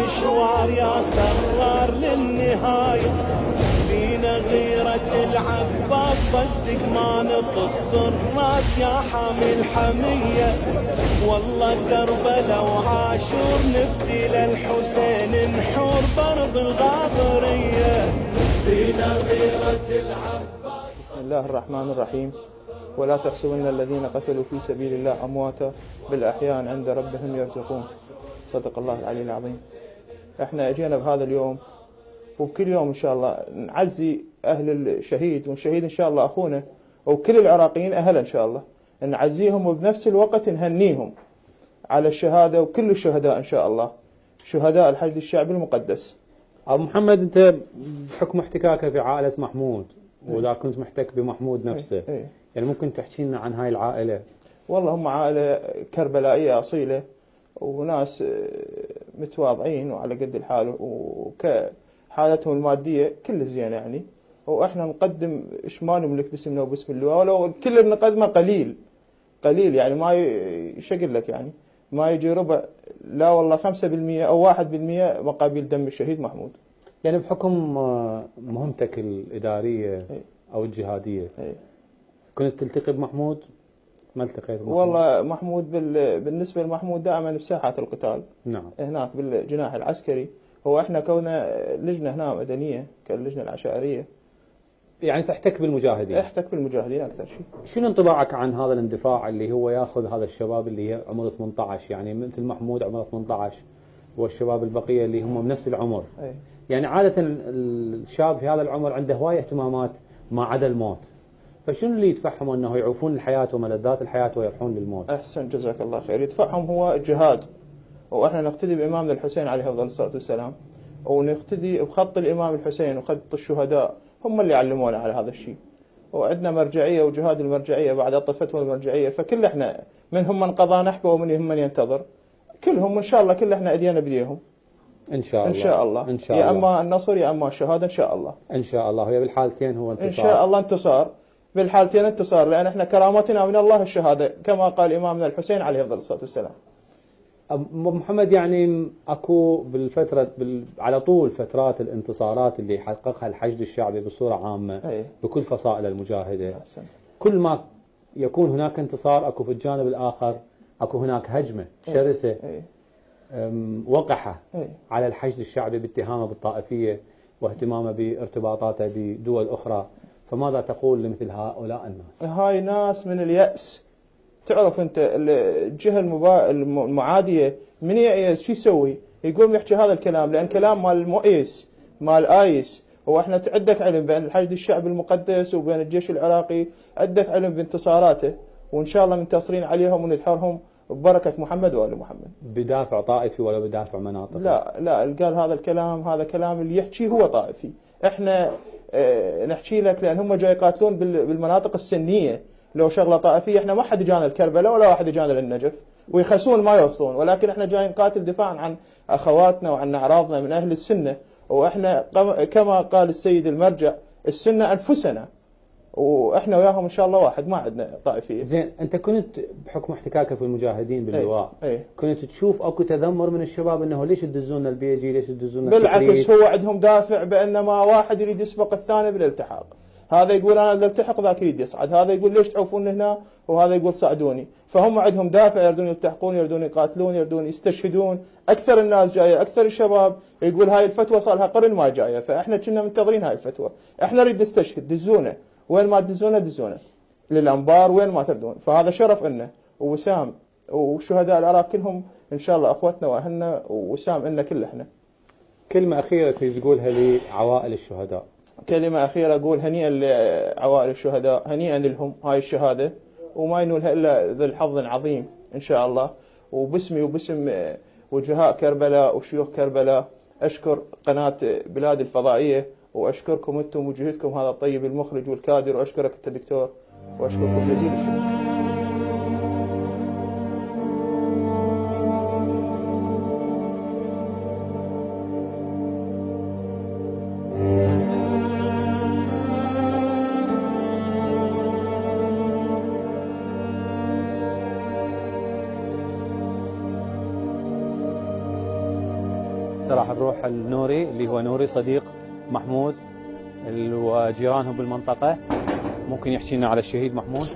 المشوار يا سرار للنهاية، فينا غيرة العباس صدق ما نطق الراس يا حامي الحمية. والله كربلاء وعاشور نفدي للحسين نحور برض الغابرية، فينا غيرة العباس. بسم الله الرحمن الرحيم. ولا تحسبن الذين قتلوا في سبيل الله أمواتا بل أحياء عند ربهم يرزقون. صدق الله العلي العظيم. احنا اجينا بهذا اليوم وكل يوم ان شاء الله نعزي اهل الشهيد، والشهيد ان شاء الله اخونا، وكل العراقيين اهلا ان شاء الله نعزيهم، وبنفس الوقت نهنيهم على الشهادة، وكل الشهداء ان شاء الله شهداء الحشد الشعبي المقدس. أبو محمد، أنت بحكم احتكاكك في عائلة محمود ولا كنت محتك بمحمود نفسه، يعني ممكن تحكي لنا عن هاي العائلة؟ والله هم عائلة كربلائية أصيلة، وناس متواضعين وعلى قد الحال، وكحالتهم المادية كل زينة يعني. وإحنا نقدم إيش ما نملك باسمنا وباسم اللواء، ولو كل اللي نقدمه قليل يعني، ما يشقل لك يعني، ما يجي ربع، لا والله 5% أو 1% مقابل دم الشهيد محمود. يعني بحكم مهمتك الإدارية أو الجهادية كنت تلتقي بمحمود؟ ما التقيت بمحمود؟ والله محمود بالنسبة لمحمود دائما بساحات القتال، نعم، هناك بالجناح العسكري. هو احنا كنا لجنة هنا مدنية كاللجنة العشائرية، يعني تحتك بالمجاهدين؟ احتك بالمجاهدين أكثر شيء. شنو انطباعك عن هذا الاندفاع اللي هو ياخذ هذا الشباب اللي هي عمره 18، يعني مثل محمود عمره 18 والشباب البقية اللي هم بنفس العمر؟ يعني عادة الشاب في هذا العمر عنده هواية اهتمامات ما عدا الموت، فشنو اللي يدفعهم انه يعوفون الحياة وملذات الحياة ويروحون للموت؟ احسن، جزاك الله خير. يدفعهم هو الجهاد، واحنا نقتدي بامامنا الحسين عليه افضل الصلاة والسلام، ونقتدي بخط الامام الحسين وخط الشهداء، هم اللي علمونا على هذا الشيء. وعندنا مرجعية وجهاد المرجعية بعد الفتوى المرجعية، فكل احنا منهم من قضى نحبه ومنهم من ينتظر، كلهم ان شاء الله كل احنا ايدينا بديهم ان شاء الله. ان شاء الله، إن شاء الله. يا اما النصر يا اما الشهادة ان شاء الله. ان شاء الله، هي بالحالتين هو انتصار. ان شاء الله انتصار، بالحالتين انتصار، لان احنا كرامتنا من الله الشهادة كما قال امامنا الحسين عليه افضل الصلاة والسلام. أبو محمد، يعني اكو بالفترة على طول فترات الانتصارات اللي حققها الحشد الشعبي بصورة عامة بكل فصائل المجاهدة، كل ما يكون هناك انتصار اكو في الجانب الاخر اكو هناك هجمة شرسة وقحة على الحشد الشعبي باتهامه بالطائفية واهتمامه بارتباطاته بدول أخرى. فماذا تقول لمثل هؤلاء الناس؟ هاي ناس من اليأس. تعرف أنت الجهة المعادية من يأس شو يسوي؟ يقوم يحكي هذا الكلام، لأن كلام مال المؤيس مال آيس. وإحنا عندك علم بأن الحشد الشعبي المقدس وبين الجيش العراقي، عندك علم بانتصاراته، وإن شاء الله منتصرين عليهم ونلحرهم ببركة محمد وآل محمد. بدافع طائفي ولا بدافع مناطق؟ لا قال هذا الكلام، هذا كلام اللي يحكي هو طائفي. احنا نحكي لك لأن هم جاي يقاتلون بالمناطق السنية. لو شغلة طائفية احنا ما حد جانا الكربلاء ولا واحد جانا للنجف، ويخسون ما يوصلون، ولكن احنا جاي نقاتل دفاعا عن أخواتنا وعن أعراضنا من أهل السنة. وإحنا كما قال السيد المرجع السنة أنفسنا، واحنا وياهم ان شاء الله واحد، ما عندنا طائفيه. زين، انت كنت بحكم احتكاكك في المجاهدين باللواء كنت تشوف اكو تذمر من الشباب انه ليش تدزون البي جي، ليش تدزون بالعكس، هو عندهم دافع بان ما واحد يريد يسبق الثاني بالالتحاق. هذا يقول انا التحق، ذاك يريد يصعد، هذا يقول ليش تعوفون هنا، وهذا يقول صعدوني. فهم عندهم دافع، يردون يلتحقون، يردون يقاتلون، يردون يستشهدون. اكثر الناس جايه، اكثر الشباب يقول هاي الفتوى صار لها قرن ما جايه، فاحنا كنا منتظرين هاي الفتوى. احنا نريد نستشهد، دزونا وين ما دزونا للأنبار وين ما تردون. فهذا شرف إنه، ووسام وشهداء العراق كلهم إن شاء الله أخوتنا وأهلنا، ووسام إنه كل إحنا. كلمة أخيرة تقولها لعوائل الشهداء؟ كلمة أخيرة أقول هنيئا لعوائل الشهداء، هنيئا لهم هاي الشهادة، وما ينولها إلا ذو الحظ العظيم إن شاء الله. وباسمي وباسم وجهاء كربلاء وشيوخ كربلاء أشكر قناة بلاد الفضائية، وأشكركم أنتم وجهدكم هذا الطيب المخرج والكادر، وأشكرك أنت دكتور، وأشكركم جزيل الشكر. هسه راح نروح النوري اللي هو نوري صديق محمود وجيرانه بالمنطقة، ممكن يحكي لنا على الشهيد محمود.